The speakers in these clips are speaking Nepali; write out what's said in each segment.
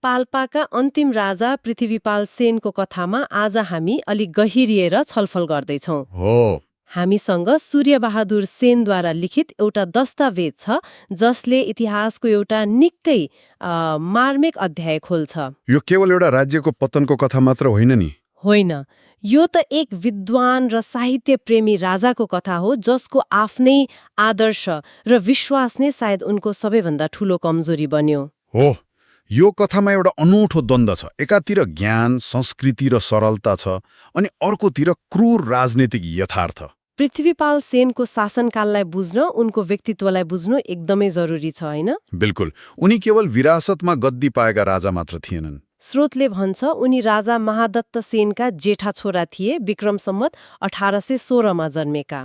पाल्पाका अन्तिम राजा पृथ्वीपाल सेनको कथामा आज हामी अलि गहिरिएर छलफल गर्दैछौँ। हो हामीसँग सूर्यबहादुर सेनद्वारा लिखित एउटा दस्तावेज छ जसले इतिहासको एउटा निकै मार्मिक अध्याय खोल्छ। यो केवल एउटा राज्यको पतनको कथा मात्र होइन नि। होइन, यो त एक विद्वान र साहित्य प्रेमी राजाको कथा हो जसको आफ्नै आदर्श र विश्वास नै सायद उनको सबैभन्दा ठूलो कमजोरी बन्यो। हो यो कथामा एउटा अनौठो द्वन्द्व छ। एकातिर ज्ञान संस्कृति र सरलता छ अनि अर्कोतिर क्रूर राजनीतिक यथार्थ। पृथ्वीपाल सेनको शासनकाललाई बुझ्न उनको व्यक्तित्वलाई बुझ्नु एकदमै जरुरी छ, होइन? बिल्कुल, उनी केवल विरासतमा गद्दी पाएका राजा मात्र थिएनन्। स्रोतले भन्छ उनी राजा महादत्त सेनका जेठा छोरा थिए, विक्रम सम्वत 1816 मा जन्मेका।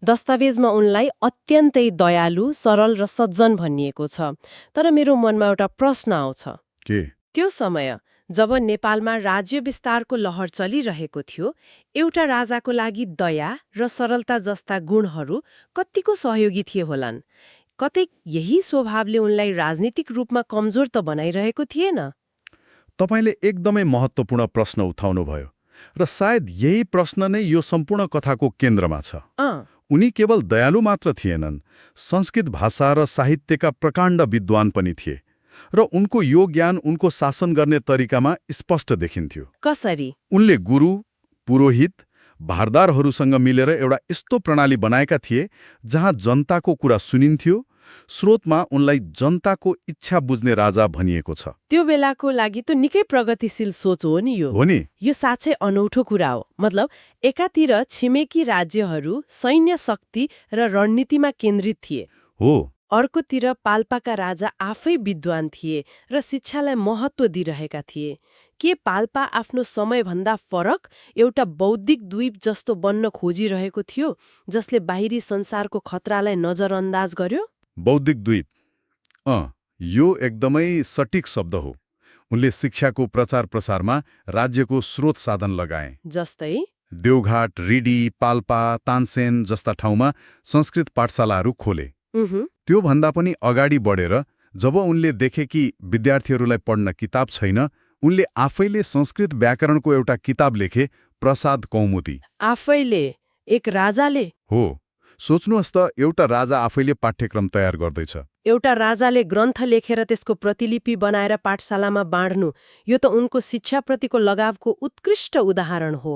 दस्तावेजमा उनलाई अत्यन्तै दयालु, सरल र सज्जन भनिएको छ। तर मेरो मनमा एउटा प्रश्न आउँछ। के? त्यो समय जब नेपालमा राज्य विस्तारको लहर चलिरहेको थियो, एउटा राजाको लागि दया र सरलता जस्ता गुणहरू कतिको सहयोगी थिए होलान्? कतै यही स्वभावले उनलाई राजनीतिक रूपमा कमजोर त बनाइरहेको थिएन? तपाईले एकदमै महत्त्वपूर्ण प्रश्न उठाउनुभयो र सायद यही प्रश्न नै यो सम्पूर्ण कथाको केन्द्रमा छ। उनी केवल दयालु मात्र थिएनन्, संस्कृत भाषा र साहित्यका प्रकाण्ड विद्वान पनि थिए र उनको यो ज्ञान उनको शासन गर्ने तरिकामा स्पष्ट देखिन्थ्यो। कसरी? उनले गुरु, पुरोहित, भारदारहरूसँग मिलेर एउटा यस्तो प्रणाली बनाएका थिए जहाँ जनताको कुरा सुनिन्थ्यो। स्रोतमा उनलाई जनताको इच्छा बुझ्ने राजा भनिएको छ। त्यो बेलाको लागि त निकै प्रगतिशील सोच हो नि यो। हो नि? यो साँच्चै अनौठो कुरा हो। मतलब एकातिर छिमेकी राज्यहरू सैन्य शक्ति र रणनीतिमा केन्द्रित थिए। हो। अर्कोतिर पाल्पाका राजा आफै विद्वान थिए र शिक्षालाई महत्त्व दिइरहेका थिए। के पाल्पा आफ्नो समयभन्दा फरक एउटा बौद्धिक द्वीप जस्तो बन्न खोजिरहेको थियो जसले बाहिरी संसारको खतरालाई नजरअन्दाज गर्यो? बौद्धिक द्वीप, यो एकदमै सटिक शब्द हो। उनले शिक्षाको प्रचार प्रसारमा राज्यको स्रोत साधन लगाए। जस्तै देवघाट, रिडी, पाल्पा, तानसेन जस्ता ठाउँमा संस्कृत पाठशालाहरू खोले। त्योभन्दा पनि अगाडि बढेर जब उनले देखे कि विद्यार्थीहरूलाई पढ्न किताब छैन, उनले आफैले संस्कृत व्याकरणको एउटा किताब लेखे, प्रसाद कौमुदी। आफैले? एक राजाले? हो। सोच्नुहोस् त, एउटा राजा आफैले पाठ्यक्रम तयार गर्दैछ। एउटा राजाले ग्रन्थ लेखेर त्यसको प्रतिलिपि बनाएर पाठशालामा बाँड्नु, यो त उनको शिक्षाप्रतिको लगावको उत्कृष्ट उदाहरण हो।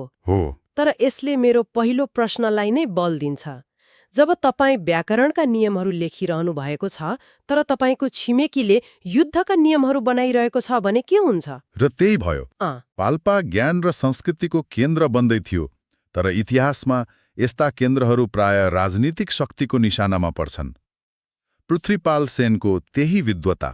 तर यसले मेरो पहिलो प्रश्नलाई नै बल दिन्छ। जब तपाईँ व्याकरणका नियमहरू लेखिरहनु भएको छ तर तपाईँको छिमेकीले युद्धका नियमहरू बनाइरहेको छ भने के हुन्छ? र त्यही भयो। पाल्पा ज्ञान र संस्कृतिको केन्द्र बन्दै थियो, तर इतिहासमा यस्ता केन्द्रहरू प्राय राजनीतिक शक्तिको निशानामा पर्छन्। पृथ्वीपाल सेनको त्यही विद्वता,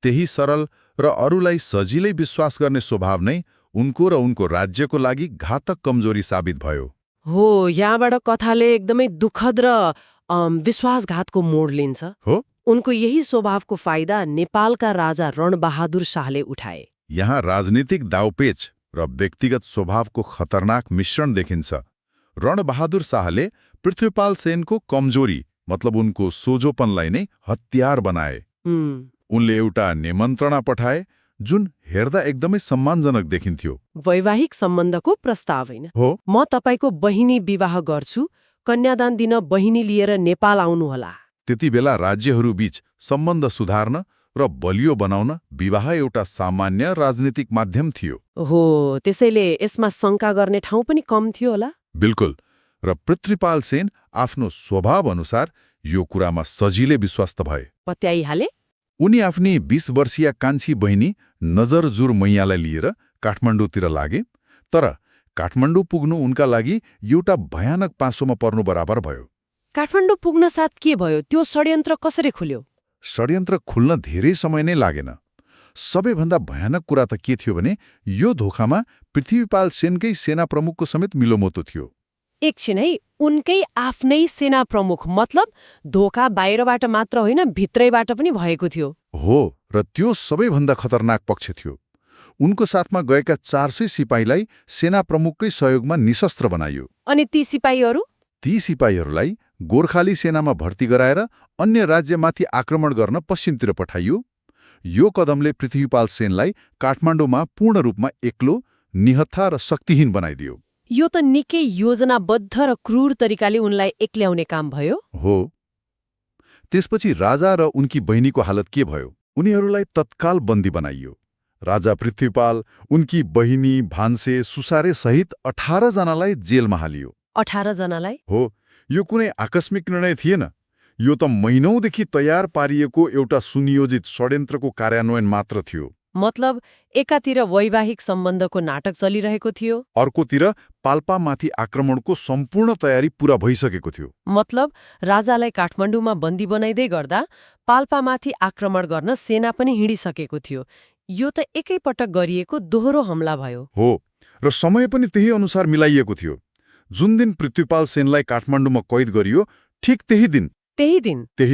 त्यही सरल र अरूलाई सजिलै विश्वास गर्ने स्वभाव नै उनको र उनको राज्यको लागि घातक कमजोरी साबित भयो। हो, यहाँबाट कथाले एकदमै दुःखद र विश्वासघातको मोड लिन्छ। हो। उनको यही स्वभावको फाइदा नेपालका राजा रणबहादुर शाहले उठाए। यहाँ राजनीतिक दाउपेच र व्यक्तिगत स्वभावको खतरनाक मिश्रण देखिन्छ। रणबहादुर शाहले पृथ्वीपाल सेनको कमजोरी मतलब उनको सोझोपनलाई नै हतियार बनाए। उनले एउटा निमन्त्रणा पठाए जुन हेर्दा एकदमै सम्मानजनक देखिन्थ्यो। वैवाहिक सम्बन्धको प्रस्ताव होइन? हो। म तपाईको बहिनी विवाह गर्छु, कन्यादान दिन बहिनी लिएर नेपाल आउनुहोला। त्यति बेला राज्यहरूबीच सम्बन्ध सुधार्न र बलियो बनाउन विवाह एउटा सामान्य राजनीतिक माध्यम थियो। हो, त्यसैले यसमा शङ्का गर्ने ठाउँ पनि कम थियो होला? बिल्कुल। र पृथ्वीपाल सेन आफ्नो स्वभाव अनुसार यो कुरामा सजिलै विश्वस्त भए। पत्याइहाले? उनी आफ्नी 20 वर्षीय कान्छी बहिनी नजरजुर मैयालाई लिएर काठमाडौँतिर लागे। तर काठमाडौँ पुग्नु उनका लागि एउटा भयानक पासोमा पर्नु बराबर भयो। काठमाडौँ पुग्न साथ के भयो? त्यो षड्यन्त्र कसरी खुल्यो? षड्यन्त्र खुल्न धेरै समय नै लागेन। सबैभन्दा भयानक कुरा त के थियो भने यो धोखामा पृथ्वीपाल सेनकै सेना प्रमुखको समेत मिलोमोतो थियो। एकछिन है, उनकै आफ्नै सेना प्रमुख मतलब धोका बाहिरबाट मात्र होइन भित्रैबाट पनि भएको थियो। हो, र त्यो सबैभन्दा खतरनाक पक्ष थियो। उनको साथमा गएका 400 सिपाहीलाई सेना प्रमुखकै सहयोगमा निशस्त्र बनाइयो। अनि ती सिपाहीहरू? ती सिपाहीहरूलाई गोर्खाली सेनामा भर्ती गराएर अन्य राज्यमाथि आक्रमण गर्न पश्चिमतिर पठाइयो। यो कदमले पृथ्वीपाल सेनलाई काठमाडौँमा पूर्ण रूपमा एक्लो, निहत्था र शक्तिहीन बनाइदियो। यो त निकै योजनाबद्ध र क्रूर तरिकाले उनलाई एक्ल्याउने काम भयो। हो। त्यसपछि राजा र उनकी बहिनीको हालत के भयो? उनीहरूलाई तत्काल बन्दी बनाइयो। राजा पृथ्वीपाल, उनकी बहिनी, भान्से, सुसारे सहित 18 जनालाई जेलमा हालियो। 18 जनालाई? हो। यो कुनै आकस्मिक निर्णय थिएन। यो त महिनौदेखि तयार पारिएको एउटा सुनियोजित षड्यन्त्रको कार्यान्वयन मात्र थियो। मतलब एकातिर वैवाहिक सम्बन्धको नाटक चलिरहेको थियो, अर्कोतिर पाल्पामाथि आक्रमणको सम्पूर्ण तयारी पूरा भइसकेको थियो। मतलब राजालाई काठमाडौँमा बन्दी बनाइदै गर्दा पाल्पामाथि आक्रमण गर्न सेना पनि हिँडिसकेको थियो। यो त एकैपटक गरिएको दोहोरो हमला भयो। हो, र समय पनि त्यही अनुसार मिलाइएको थियो। जुन दिन पृथ्वीपाल सेनलाई काठमाडौँमा कैद गरियो, ठिक त्यही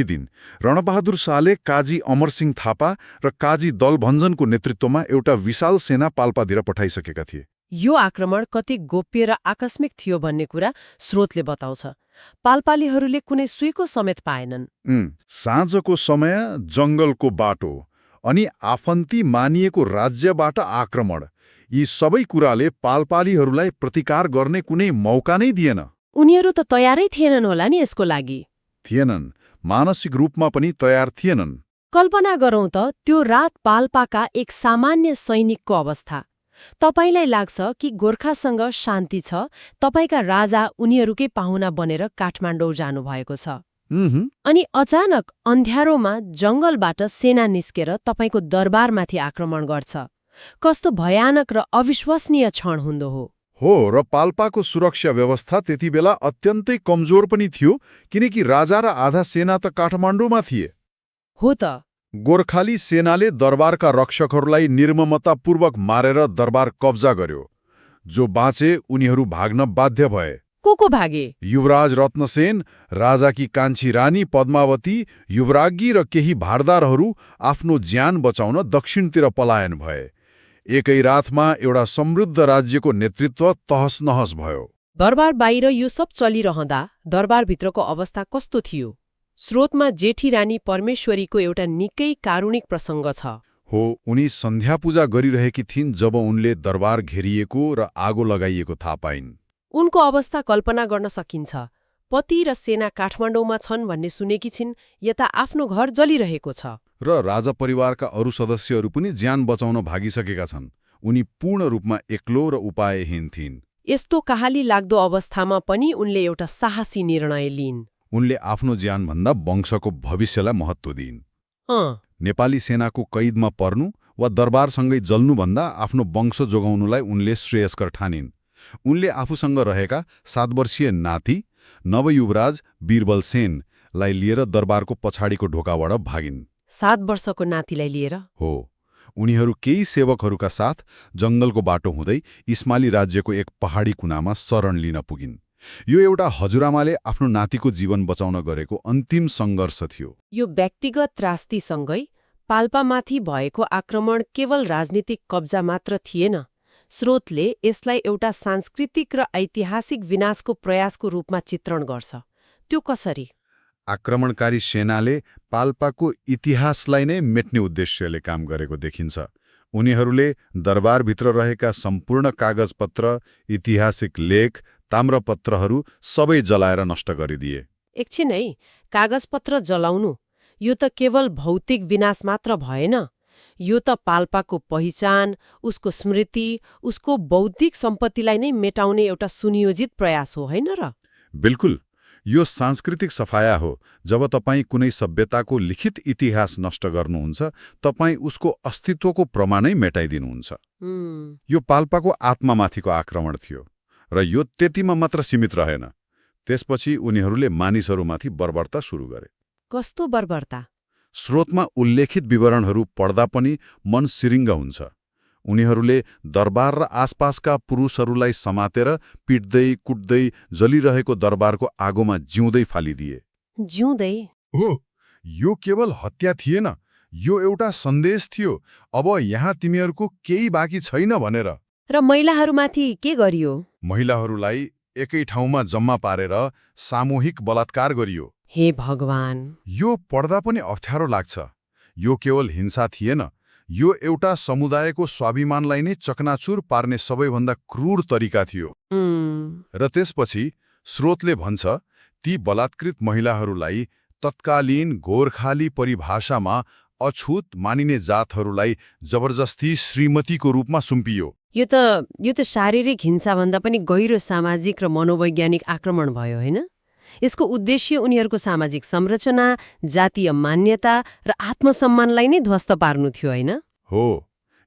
दिन रणबहादुर शाहले काजी अमरसिंह थापा र काजी दलभञ्जनको नेतृत्वमा एउटा विशाल सेना पाल्पातिर पठाइसकेका थिए। यो आक्रमण कति गोप्य र आकस्मिक थियो भन्ने कुरा स्रोतले बताउँछ। पाल्पालीहरूले कुनै सुइको समेत पाएनन्। साँझको समय, जङ्गलको बाटो अनि आफन्ती मानिएको राज्यबाट आक्रमण, यी सबै कुराले पाल्पालीहरूलाई प्रतिकार गर्ने कुनै मौका नै दिएन। उनीहरू त तयारै थिएनन् होला नि यसको लागि। थिएनन्, मानसिक रूपमा पनि तयार थिएनन्। कल्पना गरौँ त त्यो रात पाल्पाका एक सामान्य सैनिकको अवस्था। तपाईलाई लाग्छ कि गोर्खासँग शान्ति छ, तपाईका राजा उनीहरूकै पाहुना बनेर काठमाडौँ जानुभएको छ। अनि अचानक अन्ध्यारोमा जङ्गलबाट सेना निस्केर तपाईको दरबारमाथि आक्रमण गर्छ। कस्तो भयानक र अविश्वसनीय क्षण हुँदो हो। र पाल्पाको सुरक्षा व्यवस्था त्यति बेला अत्यन्तै कमजोर पनि थियो, किनकि राजा र आधा सेना त काठमाडौँमा थिए। हो त। गोर्खाली सेनाले दरबारका रक्षकहरूलाई निर्ममतापूर्वक मारेर दरबार कब्जा गर्यो। जो बाँचे उनीहरू भाग्न बाध्य भए। को भागे? युवराज रत्नसेन, राजाकी कान्छी रानी पद्मावती, युवराज्ञी र केही भारदारहरू आफ्नो ज्यान बचाउन दक्षिणतिर पलायन भए। एकै रातमा एउटा समृद्ध राज्यको नेतृत्व तहस नहस भयो। दरबार बाहिर यो सब चलिरहँदा दरबारभित्रको अवस्था कस्तो थियो? स्रोतमा जेठी रानी परमेश्वरीको एउटा निकै कारुणिक प्रसङ्ग छ। हो, उनी सन्ध्या पूजा गरिरहेकी थिइन् जब उनले दरबार घेरिएको र आगो लगाइएको थाहा पाइन्। उनको अवस्था कल्पना गर्न सकिन्छ। पति र सेना काठमाडौँमा छन् भन्ने सुनेकी छिन्, यता आफ्नो घर जलिरहेको छ। र राजा परिवारका अरू सदस्यहरू पनि ज्यान बचाउन भागिसकेका छन्। उनी पूर्ण रूपमा एक्लो र उपायहीन थिइन्। यस्तो कहाली लाग्दो अवस्थामा पनि उनले एउटा साहसी निर्णय लिइन्। उनले आफ्नो ज्यानभन्दा वंशको भविष्यलाई महत्त्व दिइन्। नेपाली सेनाको कैदमा पर्नु वा दरबारसँगै जल्नुभन्दा आफ्नो वंश जोगाउनुलाई उनले श्रेयस्कर ठानिन्। उनले आफूसँग रहेका 7 वर्षीय नाति नवयुवराज बीरबल सेनलाई लिएर दरबारको पछाडिको ढोकाबाट भागिन्। 7 वर्षको नातिलाई लिएर? हो। उनीहरू केही सेवकहरूका साथ जङ्गलको बाटो हुँदै इस्माली राज्यको एक पहाडी कुनामा शरण लिन पुगिन्। यो एउटा हजुरआमाले आफ्नो नातिको जीवन बचाउन गरेको अन्तिम सङ्घर्ष थियो। यो व्यक्तिगत त्रास्तीसँगै पाल्पामाथि भएको आक्रमण केवल राजनीतिक कब्जा मात्र थिएन। स्रोतले यसलाई एउटा सांस्कृतिक र ऐतिहासिक विनाशको प्रयासको रूपमा चित्रण गर्छ। त्यो कसरी? आक्रमणकारी सेनाले पाल्पाको इतिहासलाई नै मेट्ने उद्देश्यले काम गरेको देखिन्छ। उनीहरूले दरबारभित्र रहेका सम्पूर्ण कागजपत्र, ऐतिहासिक लेख, ताम्रपत्रहरू सबै जलाएर नष्ट गरिदिए। एकछिन है, कागजपत्र जलाउनु यो त केवल भौतिक विनाश मात्र भएन। यो त पाल्पाको पहिचान, उसको स्मृति, उसको बौद्धिक सम्पत्तिलाई नै मेटाउने एउटा सुनियोजित प्रयास हो, होइन र? बिल्कुल। यो सांस्कृतिक सफाया हो। जब तपाईँ कुनै सभ्यताको लिखित इतिहास नष्ट गर्नुहुन्छ, तपाईँ उसको अस्तित्वको प्रमाणै मेटाइदिनुहुन्छ। यो पाल्पाको आत्मामाथिको आक्रमण थियो र यो त्यतिमा मात्र सीमित रहेन। त्यसपछि उनीहरूले मानिसहरूमाथि बर्बरता सुरु गरे। कस्तो बर्बरता? स्रोतमा उल्लेखित विवरणहरू पढ्दा पनि मन सिरिङ्ग हुन्छ। उनीहरूले दरबार र आसपासका पुरुषहरूलाई समातेर पिट्दै कुट्दै जलिरहेको दरबारको आगोमा जिउँदै फालिदिए। जिउँदै? हो। यो केवल हत्या थिएन, यो एउटा सन्देश थियो, अब यहाँ तिमीहरूको केही बाँकी छैन भनेर। र महिलाहरूमाथि के गरियो? महिलाहरूलाई एकै ठाउँमा जम्मा पारेर सामूहिक बलात्कार गरियो। हे भगवान! यो पढ्दा पनि अप्ठ्यारो लाग्छ। यो केवल हिंसा थिएन, यो एउटा समुदायको स्वाभिमानलाई नै चकनाचुर पार्ने सबैभन्दा क्रूर तरिका थियो। र त्यसपछि स्रोतले भन्छ, ती बलात्कृत महिलाहरूलाई तत्कालीन गोर्खाली परिभाषामा अछुत मानिने जातहरूलाई जबरजस्ती श्रीमतीको रूपमा सुम्पियो। यो त शारीरिक हिंसाभन्दा पनि गहिरो सामाजिक र मनोवैज्ञानिक आक्रमण भयो, होइन? यसको उद्देश्य उनीहरूको सामाजिक संरचना, जातीय मान्यता र आत्मसम्मानलाई नै ध्वस्त पार्नु थियो, होइन? हो,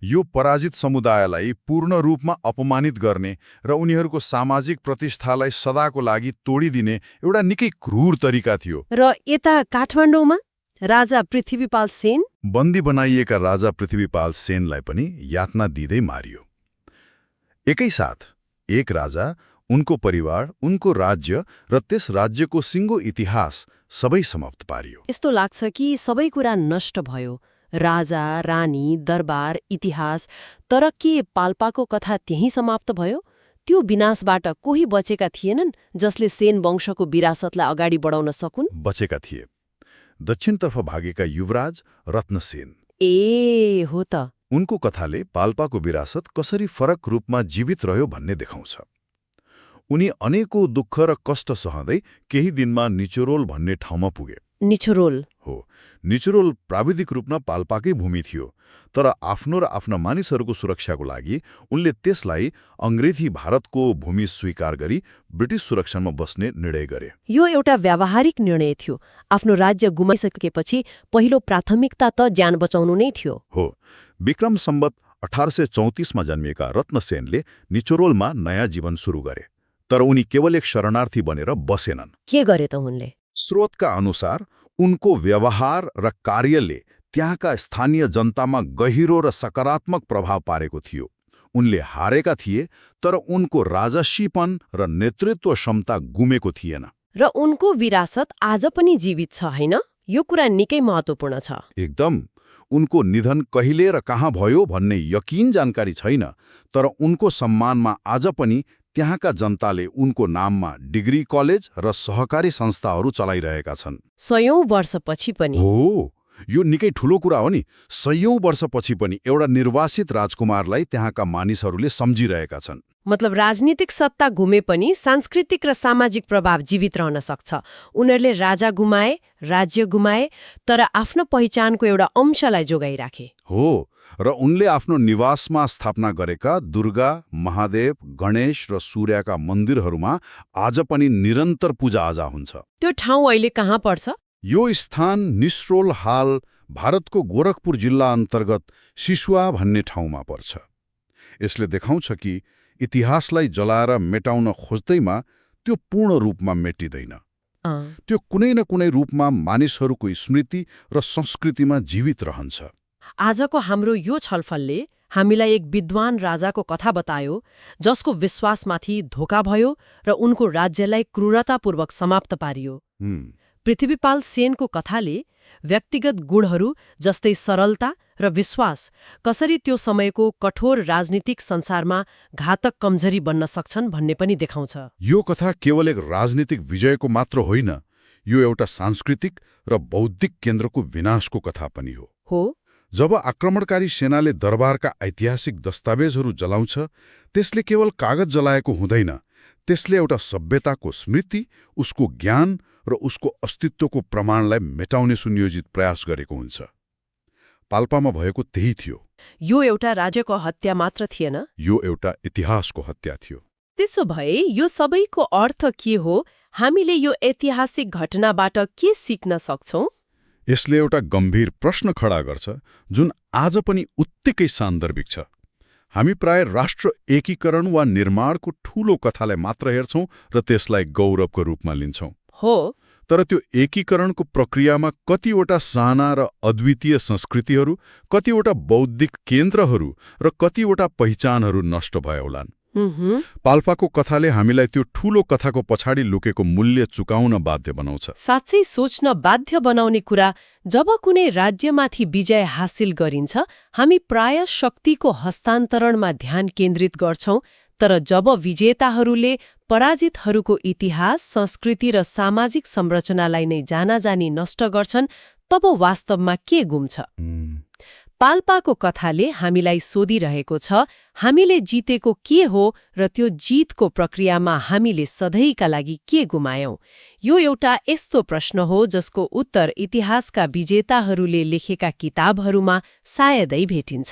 यो पराजित समुदायलाई पूर्ण रूपमा अपमानित गर्ने र उनीहरूको सामाजिक प्रतिष्ठालाई सदाको लागि तोडिदिने एउटा निकै क्रूर तरिका थियो। र यता काठमाडौँमा राजा पृथ्वीपाल सेन? बन्दी बनाइएका राजा पृथ्वीपाल सेनलाई पनि यातना दिँदै मारियो। एकैसाथ एक राजा, उनको परिवार, उनको राज्य र त्यस राज्यको सिङ्गो इतिहास सबै समाप्त पारियो। यस्तो लाग्छ कि सबै कुरा नष्ट भयो, राजा, रानी, दरबार, इतिहास। तर के पाल्पाको कथा त्यही समाप्त भयो? त्यो विनाशबाट कोही बचेका थिएनन् जसले सेन वंशको विरासतलाई अगाडि बढाउन सकुन्? बचेका थिए। दक्षिणतर्फ भागेका युवराज रत्नसेन। ए हो त। उनको कथाले पाल्पाको विरासत कसरी फरक रूपमा जीवित रह्यो भन्ने देखाउँछ। उनी अनेकौं दुःख र कष्ट सहँदै केही दिनमा निचोरोल भन्ने ठाउँमा पुगे। निचोरोल? हो, निचोरोल प्राविधिक रूपमा पाल्पाकै भूमि थियो, तर आफ्नो र आफ्ना मानिसहरूको सुरक्षाको लागि उनले त्यसलाई अङ्ग्रेजी भारतको भूमि स्वीकार गरी ब्रिटिस सुरक्षामा बस्ने निर्णय गरे। यो एउटा व्यावहारिक निर्णय थियो। आफ्नो राज्य गुमाइसकेपछि पहिलो प्राथमिकता त ज्यान बचाउनु नै थियो। हो, विक्रम सम्वत 1834मा जन्मिएका रत्नसेनले निचोरोलमा नयाँ जीवन सुरु गरे। तर उनी केवल एक शरणार्थी बनेर बसेनन्। के गरे त उनले? स्रोतका अनुसार उनको व्यवहार र कार्यले त्यहाँका स्थानीय जनतामा गहिरो र सकारात्मक प्रभाव पारेको थियो। उनले हारेका थिए, तर उनको राजसीपन र नेतृत्व क्षमता गुमेको थिएन। र उनको विरासत आज पनि जीवित छ, होइन? यो कुरा निकै महत्त्वपूर्ण छ। एकदम। उनको निधन कहिले र कहाँ भयो भन्ने यकिन जानकारी छैन, तर उनको सम्मानमा आज पनि त्यहाँका जनताले उनको नाममा डिग्री कलेज र सहकारी संस्थाहरू चलाइरहेका छन्। 100औं वर्षपछि पनि? हो, यो निकै ठूलो कुरा हो नि। 100औं वर्षपछि पनि एउटा निर्वासित राजकुमारलाई त्यहाँका मानिसहरूले सम्झिरहेका छन्। मतलब राजनीतिक सत्ता घुमे पनि सांस्कृतिक र सामाजिक प्रभाव जीवित रहन सक्छ। उनीहरूले राजा गुमाए, राज्य गुमाए, तर आफ्नो पहिचानको एउटा अंशलाई जोगाइराखे। हो, र उनले आफ्नो निवासमा स्थापना गरेका दुर्गा, महादेव, गणेश र सूर्यका मन्दिरहरूमा आज पनि निरन्तर पूजाआजा हुन्छ। त्यो ठाउँ अहिले कहाँ पर्छ? यो स्थान निस्रोल हाल भारतको गोरखपुर जिल्ला अन्तर्गत सिसुवा भन्ने ठाउँमा पर्छ। यसले देखाउँछ कि इतिहासलाई जलाएर मेटाउन खोज्दैमा त्यो पूर्ण रूपमा मेटिँदैन। त्यो कुनै न कुनै रूपमा मानिसहरूको स्मृति र संस्कृतिमा जीवित रहन्छ। आजको हाम्रो यो छलफलले हामीलाई एक विद्वान राजाको कथा बतायो जसको विश्वासमाथि धोका भयो र उनको राज्यलाई क्रूरतापूर्वक समाप्त पारियो। पृथ्वीपाल सेनको कथाले व्यक्तिगत गुणहरू जस्तै सरलता र विश्वास कसरी त्यो समयको कठोर राजनीतिक संसारमा घातक कमजोरी बन्न सक्छन् भन्ने पनि देखाउँछ। यो कथा केवल एक राजनीतिक विजयको मात्र होइन, यो एउटा सांस्कृतिक र बौद्धिक केन्द्रको विनाशको कथा पनि हो। जब आक्रमणकारी सेनाले दरबारका ऐतिहासिक दस्तावेजहरू जलाउँछ, त्यसले केवल कागज जलाएको हुँदैन, त्यसले एउटा सभ्यताको स्मृति, उसको ज्ञान र उसको अस्तित्वको प्रमाणलाई मेटाउने सुनियोजित प्रयास गरेको हुन्छ। पाल्पामा भएको त्यही थियो। यो एउटा राज्यको हत्या मात्र थिएन, यो एउटा इतिहासको हत्या थियो। त्यसो भए यो सबैको अर्थ के हो? हामीले यो ऐतिहासिक घटनाबाट के सिक्न सक्छौं? यसले एउटा गम्भीर प्रश्न खडा गर्छ जुन आज पनि उत्तिकै सान्दर्भिक छ। हामी प्राय राष्ट्र एकीकरण वा निर्माणको ठूलो कथालाई मात्र हेर्छौं र त्यसलाई गौरवको रूपमा लिन्छौं। हो, तर त्यो एकीकरणको प्रक्रियामा कतिवटा साना र अद्वितीय संस्कृतिहरू, कतिवटा बौद्धिक केन्द्रहरू र कतिवटा पहिचानहरू नष्ट भए होलान्। पाल्पाको कथाले हामीलाई त्यो ठूलो कथाको पछाडि लुकेको मूल्य चुकाउन बाध्य बनाउँछ। साँच्चै सोच्न बाध्य बनाउने कुरा, जब कुनै राज्यमाथि विजय हासिल गरिन्छ, हामी प्राय शक्तिको हस्तान्तरणमा ध्यान केन्द्रित गर्छौं, तर जब विजेताहरूले पराजितहरूको इतिहास, संस्कृति र सामाजिक संरचनालाई नै जानाजानी नष्ट गर्छन्, तब वास्तवमा के गुम्छ? पाल्पाको कथाले हामीलाई सोधिरहेको छ, हामीले जितेको के हो र त्यो जितको प्रक्रियामा हामीले सधैँका लागि के गुमायौं? यो एउटा यस्तो प्रश्न हो जसको उत्तर इतिहासका विजेताहरूले लेखेका किताबहरूमा सायदै भेटिन्छ।